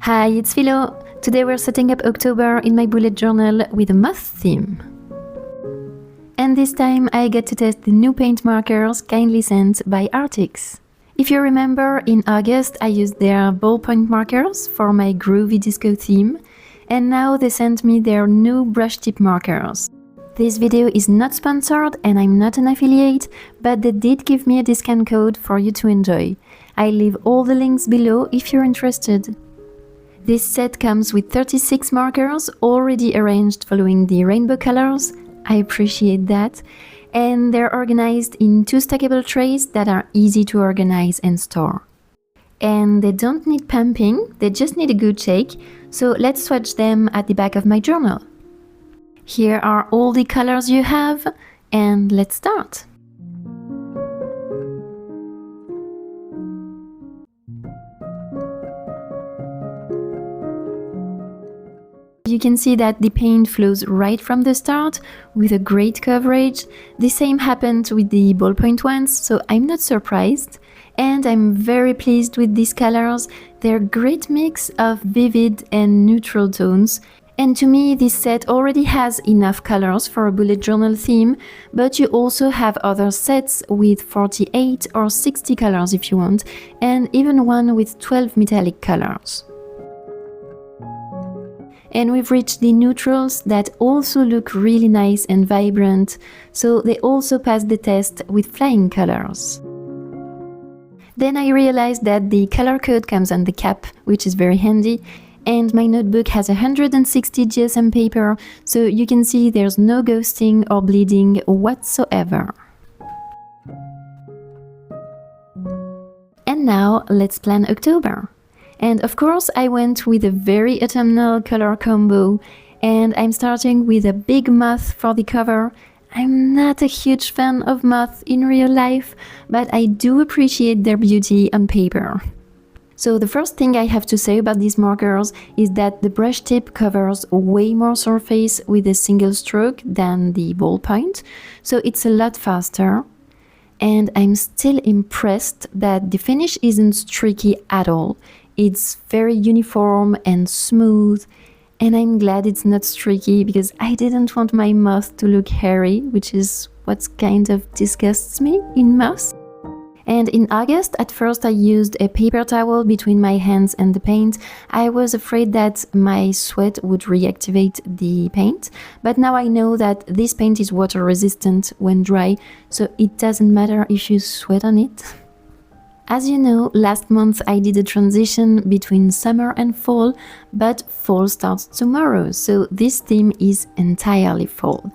Hi, it's Filo. Today we're setting up October in my bullet journal with a moth theme. And this time I get to test the new paint markers kindly sent by Arrtx. If you remember, in August I used their ballpoint markers for my groovy disco theme, and now they sent me their new brush tip markers. This video is not sponsored and I'm not an affiliate, but they did give me a discount code for you to enjoy. I'll leave all the links below if you're interested. This set comes with 36 markers already arranged following the rainbow colors. I appreciate that. And they're organized in 2 stackable trays that are easy to organize and store. And they don't need pumping, they just need a good shake, so let's swatch them at the back of my journal. Here are all the colors you have, and let's start. You can see that the paint flows right from the start with a great coverage. The same happened with the ballpoint ones, so I'm not surprised. And I'm very pleased with these colors. They're a great mix of vivid and neutral tones. And to me, this set already has enough colors for a bullet journal theme, but you also have other sets with 48 or 60 colors if you want, and even one with 12 metallic colors. And we've reached the neutrals that also look really nice and vibrant, so they also pass the test with flying colors. Then I realized that the color code comes on the cap, which is very handy, and my notebook has 160 GSM paper, so you can see there's no ghosting or bleeding whatsoever. And now let's plan October. And of course I went with a very autumnal color combo, and I'm starting with a big moth for the cover. I'm not a huge fan of moths in real life, but I do appreciate their beauty on paper. So the first thing I have to say about these markers is that the brush tip covers way more surface with a single stroke than the ballpoint, so it's a lot faster. And I'm still impressed that the finish isn't streaky at all. It's very uniform and smooth, and I'm glad it's not streaky because I didn't want my moth to look hairy, which is what kind of disgusts me in moths. And in August, at first I used a paper towel between my hands and the paint. I was afraid that my sweat would reactivate the paint, but now I know that this paint is water resistant when dry, so it doesn't matter if you sweat on it. As you know, last month I did a transition between summer and fall, but fall starts tomorrow, so this theme is entirely fall.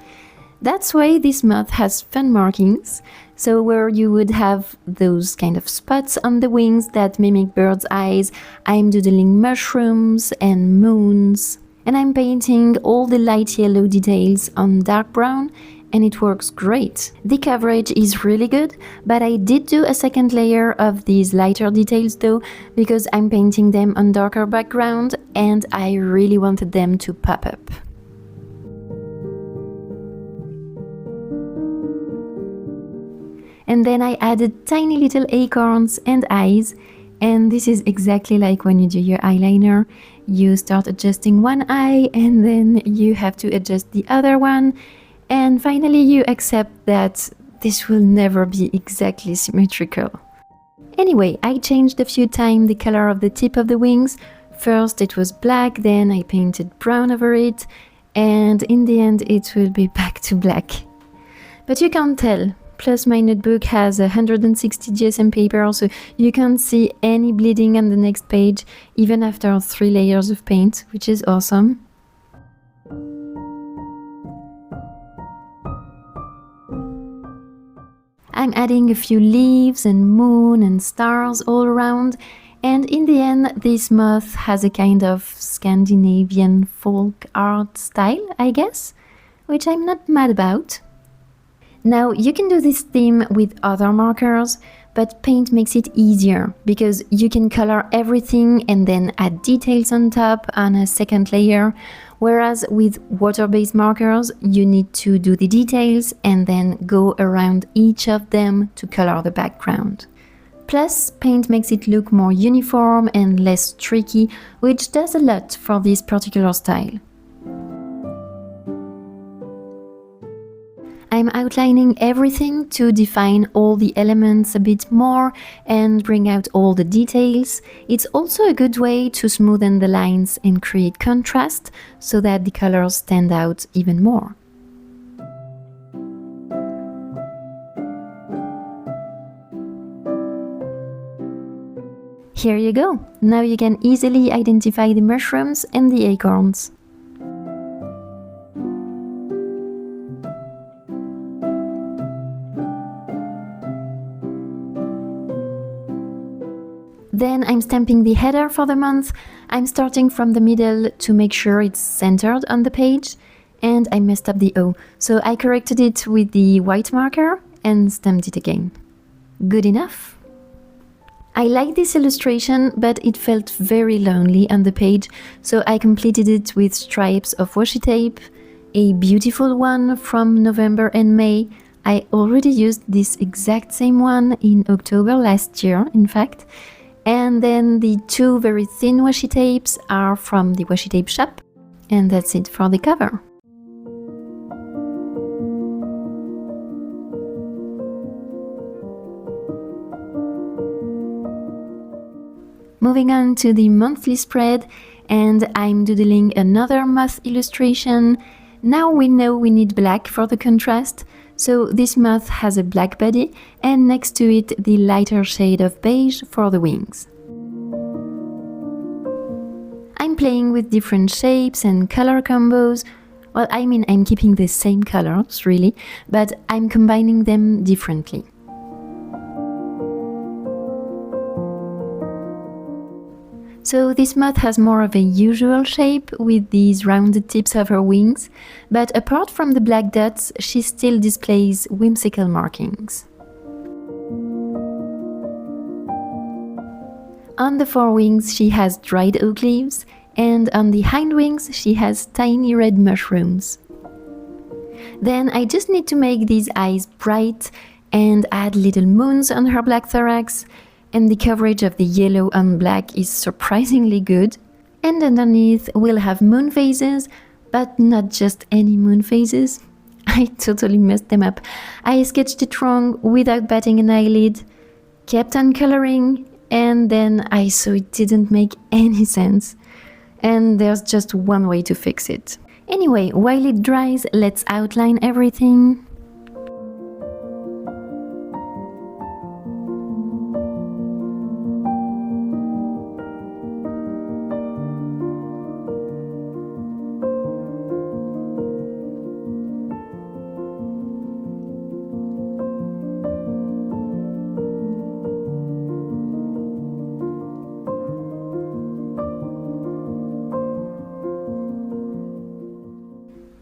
That's why this moth has fun markings, so where you would have those kind of spots on the wings that mimic birds' eyes, I'm doodling mushrooms and moons, and I'm painting all the light yellow details on dark brown, and it works great. The coverage is really good, but I did do a second layer of these lighter details though, because I'm painting them on darker background and I really wanted them to pop up. And then I added tiny little acorns and eyes, and this is exactly like when you do your eyeliner. You start adjusting one eye and then you have to adjust the other one. And finally you accept that this will never be exactly symmetrical. Anyway, I changed a few times the color of the tip of the wings. First it was black, then I painted brown over it, and in the end it will be back to black. But you can't tell. Plus my notebook has 160 GSM paper, so you can't see any bleeding on the next page, even after 3 layers of paint, which is awesome. I'm adding a few leaves and moon and stars all around, and in the end this moth has a kind of Scandinavian folk art style, I guess, which I'm not mad about. Now you can do this theme with other markers, but paint makes it easier because you can color everything and then add details on top on a second layer, whereas with water-based markers you need to do the details and then go around each of them to color the background. Plus, paint makes it look more uniform and less tricky, which does a lot for this particular style. I'm outlining everything to define all the elements a bit more and bring out all the details. It's also a good way to smoothen the lines and create contrast so that the colors stand out even more. Here you go! Now you can easily identify the mushrooms and the acorns. Then I'm stamping the header for the month. I'm starting from the middle to make sure it's centered on the page, and I messed up the O, so I corrected it with the white marker and stamped it again. Good enough? I like this illustration, but it felt very lonely on the page, so I completed it with stripes of washi tape, a beautiful one from November and May. I already used this exact same one in October last year, in fact. And then the two very thin washi tapes are from the Washi Tape Shop. And that's it for the cover. Moving on to the monthly spread, and I'm doodling another moth illustration. Now we know we need black for the contrast, so this moth has a black body and next to it the lighter shade of beige for the wings. I'm playing with different shapes and color combos. Well, I mean, I'm keeping the same colors, really, but I'm combining them differently. So this moth has more of a usual shape with these rounded tips of her wings, but apart from the black dots, she still displays whimsical markings. On the forewings she has dried oak leaves, and on the hind wings she has tiny red mushrooms. Then I just need to make these eyes bright and add little moons on her black thorax, and the coverage of the yellow on black is surprisingly good. And underneath we'll have moon phases, but not just any moon phases. I totally messed them up. I sketched it wrong without batting an eyelid, kept on coloring, and then I saw it didn't make any sense. And there's just one way to fix it. Anyway, while it dries, let's outline everything.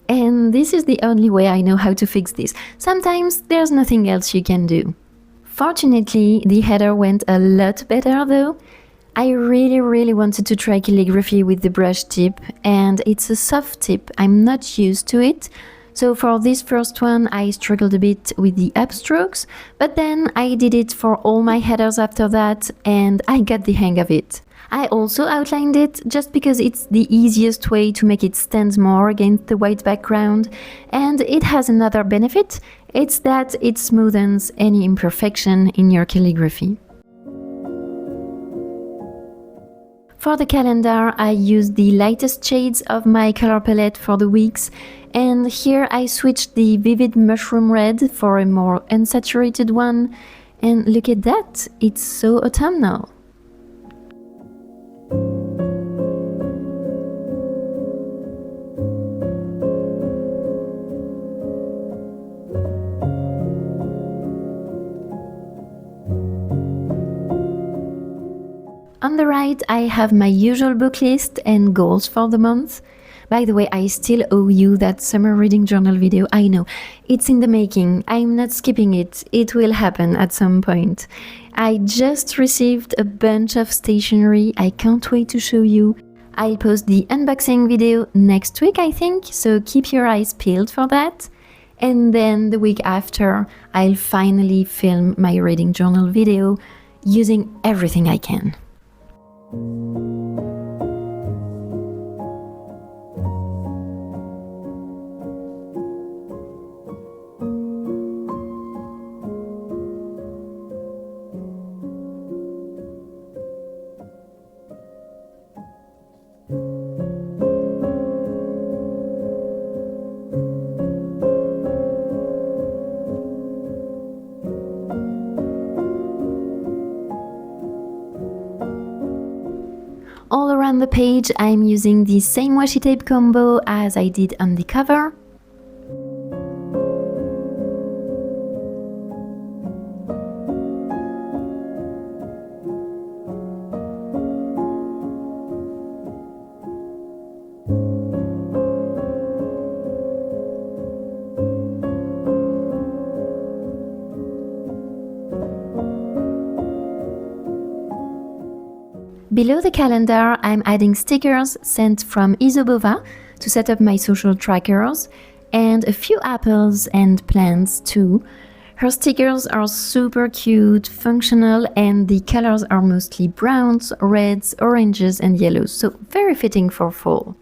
And this is the only way I know how to fix this. Sometimes there's nothing else you can do. Fortunately, the header went a lot better though. I really wanted to try calligraphy with the brush tip, and it's a soft tip, I'm not used to it. So for this first one I struggled a bit with the upstrokes, but then I did it for all my headers after that and I got the hang of it. I also outlined it just because it's the easiest way to make it stand more against the white background, and it has another benefit, it's that it smoothens any imperfection in your calligraphy. For the calendar, I used the lightest shades of my color palette for the weeks, and here I switched the vivid mushroom red for a more unsaturated one, and look at that, it's so autumnal. On the right, I have my usual book list and goals for the month. By the way, I still owe you that summer reading journal video, I know. It's in the making, I'm not skipping it, it will happen at some point. I just received a bunch of stationery, I can't wait to show you. I'll post the unboxing video next week, I think, so keep your eyes peeled for that. And then the week after, I'll finally film my reading journal video. using everything I can. All around the page, I'm using the same washi tape combo as I did on the cover. Below the calendar, I'm adding stickers sent from Isobova to set up my social trackers, and a few apples and plants too. Her stickers are super cute, functional, and the colors are mostly browns, reds, oranges, and yellows, so very fitting for fall.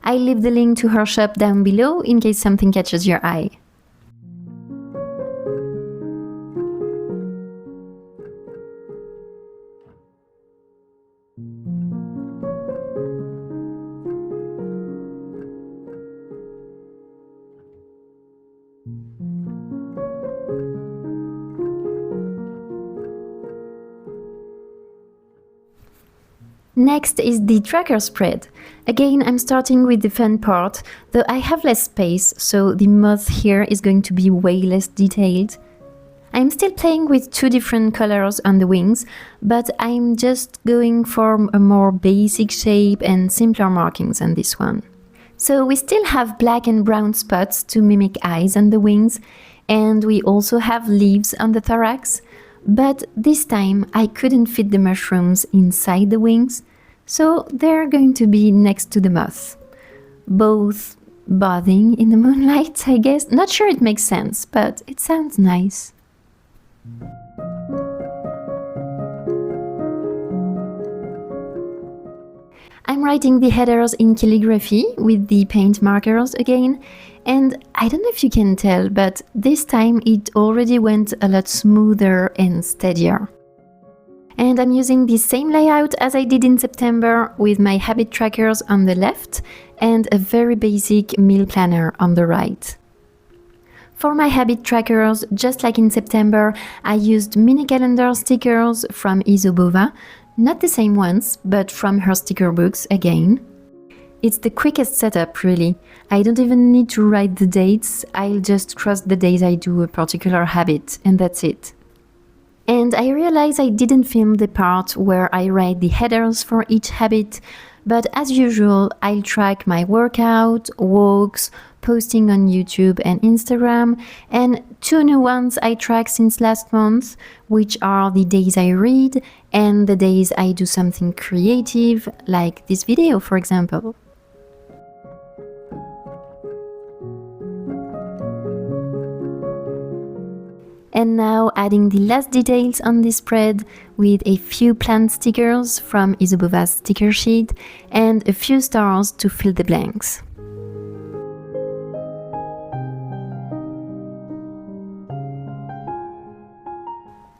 I'll leave the link to her shop down below in case something catches your eye. Next is the tracker spread. Again, I'm starting with the fun part, though I have less space, so the moth here is going to be way less detailed. I'm still playing with two different colors on the wings, but I'm just going for a more basic shape and simpler markings on this one. So we still have black and brown spots to mimic eyes on the wings, and we also have leaves on the thorax, but this time I couldn't fit the mushrooms inside the wings, so they're going to be next to the moth. Both bathing in the moonlight, I guess. Not sure it makes sense, but it sounds nice. I'm writing the headers in calligraphy with the paint markers again, and I don't know if you can tell, but this time it already went a lot smoother and steadier. And I'm using the same layout as I did in September, with my habit trackers on the left and a very basic meal planner on the right. For my habit trackers, just like in September, I used mini calendar stickers from Isobova, not the same ones, but from her sticker books again. It's the quickest setup, really. I don't even need to write the dates, I'll just cross the days I do a particular habit, and that's it. And I realize I didn't film the part where I write the headers for each habit, but as usual, I'll track my workout, walks, posting on YouTube and Instagram, and two new ones I track since last month, which are the days I read and the days I do something creative, like this video, for example. And now adding the last details on this spread with a few plant stickers from Isobova's sticker sheet and a few stars to fill the blanks.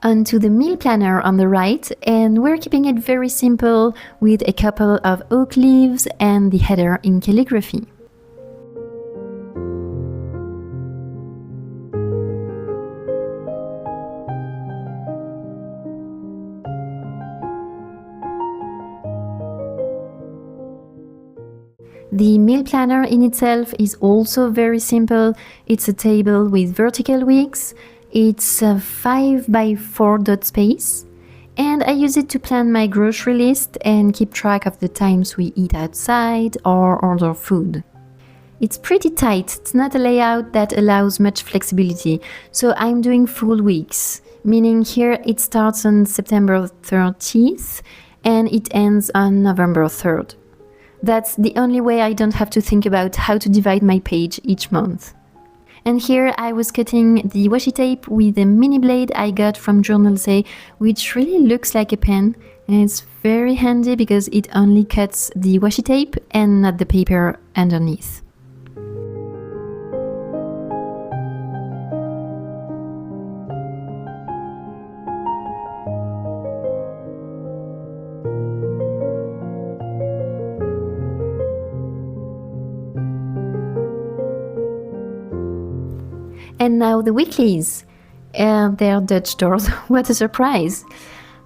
Onto the meal planner on the right, and we're keeping it very simple with a couple of oak leaves and the header in calligraphy. The meal planner in itself is also very simple. It's a table with vertical wicks. It's a 5x4 dot space, and I use it to plan my grocery list and keep track of the times we eat outside or order food. It's pretty tight, it's not a layout that allows much flexibility, so I'm doing full weeks, meaning here it starts on September 30th and it ends on November 3rd. That's the only way I don't have to think about how to divide my page each month. And here I was cutting the washi tape with a mini blade I got from Journal Say, which really looks like a pen. And it's very handy because it only cuts the washi tape and not the paper underneath. And now the weeklies. They're Dutch doors. What a surprise!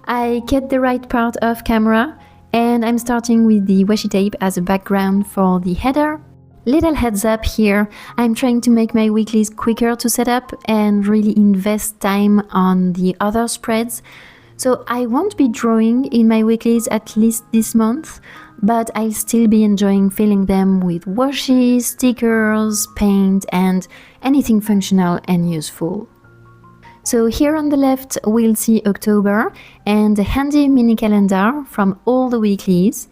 I cut the right part off camera and I'm starting with the washi tape as a background for the header. Little heads up here, I'm trying to make my weeklies quicker to set up and really invest time on the other spreads. So I won't be drawing in my weeklies at least this month, but I'll still be enjoying filling them with washi, stickers, paint, and anything functional and useful. So here on the left we'll see October and a handy mini calendar from all the weeklies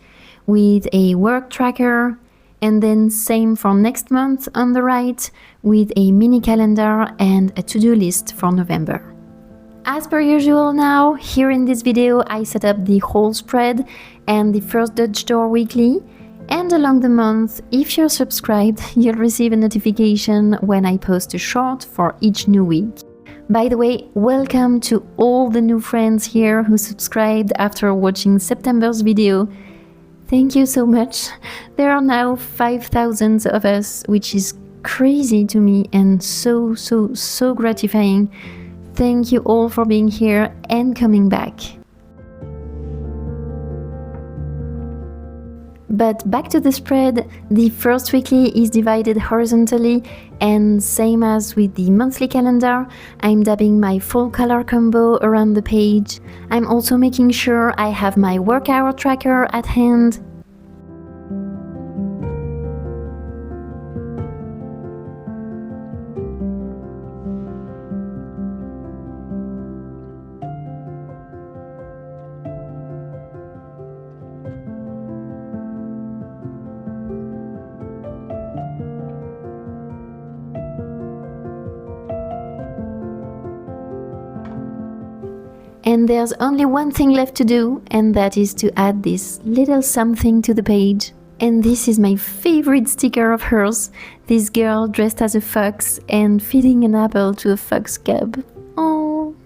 with a work tracker, and then same for next month on the right with a mini calendar and a to-do list for November. As per usual now, here in this video I set up the whole spread and the first Dutch Door weekly, and along the month, if you're subscribed, you'll receive a notification when I post a short for each new week. By the way, welcome to all the new friends here who subscribed after watching September's video. Thank you so much. There are now 5,000 of us, which is crazy to me and so gratifying. Thank you all for being here and coming back. But back to the spread, the first weekly is divided horizontally, and same as with the monthly calendar, I'm dabbing my full color combo around the page. I'm also making sure I have my work hour tracker at hand. And there's only one thing left to do, and that is to add this little something to the page. And this is my favorite sticker of hers, this girl dressed as a fox and feeding an apple to a fox cub. Oh.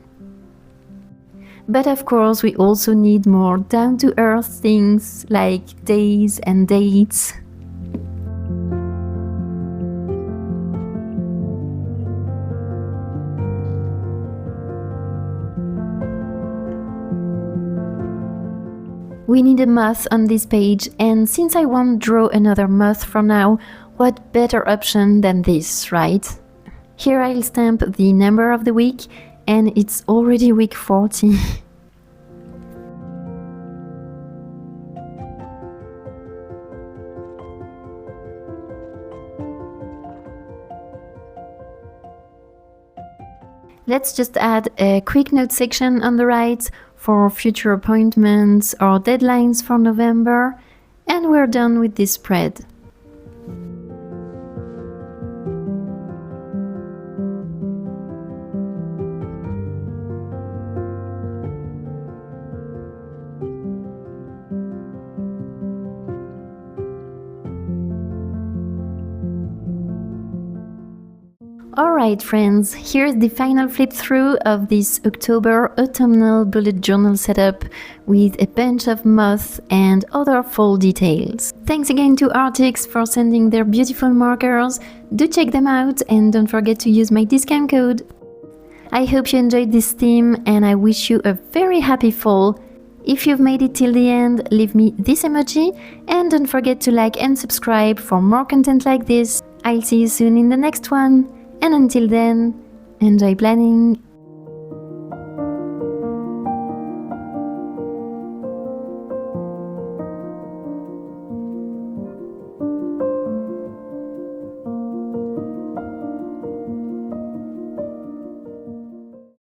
But of course we also need more down-to-earth things like days and dates. We need a moth on this page, and since I won't draw another moth for now, what better option than this, right? Here I'll stamp the number of the week, and it's already week 40. Let's just add a quick note section on the right for future appointments or deadlines for November, and we're done with this spread. Alright friends, here's the final flip through of this October autumnal bullet journal setup with a bunch of moths and other fall details. Thanks again to Arrtx for sending their beautiful markers. Do check them out and don't forget to use my discount code. I hope you enjoyed this theme and I wish you a very happy fall. If you've made it till the end, leave me this emoji and don't forget to like and subscribe for more content like this. I'll see you soon in the next one. And until then, enjoy planning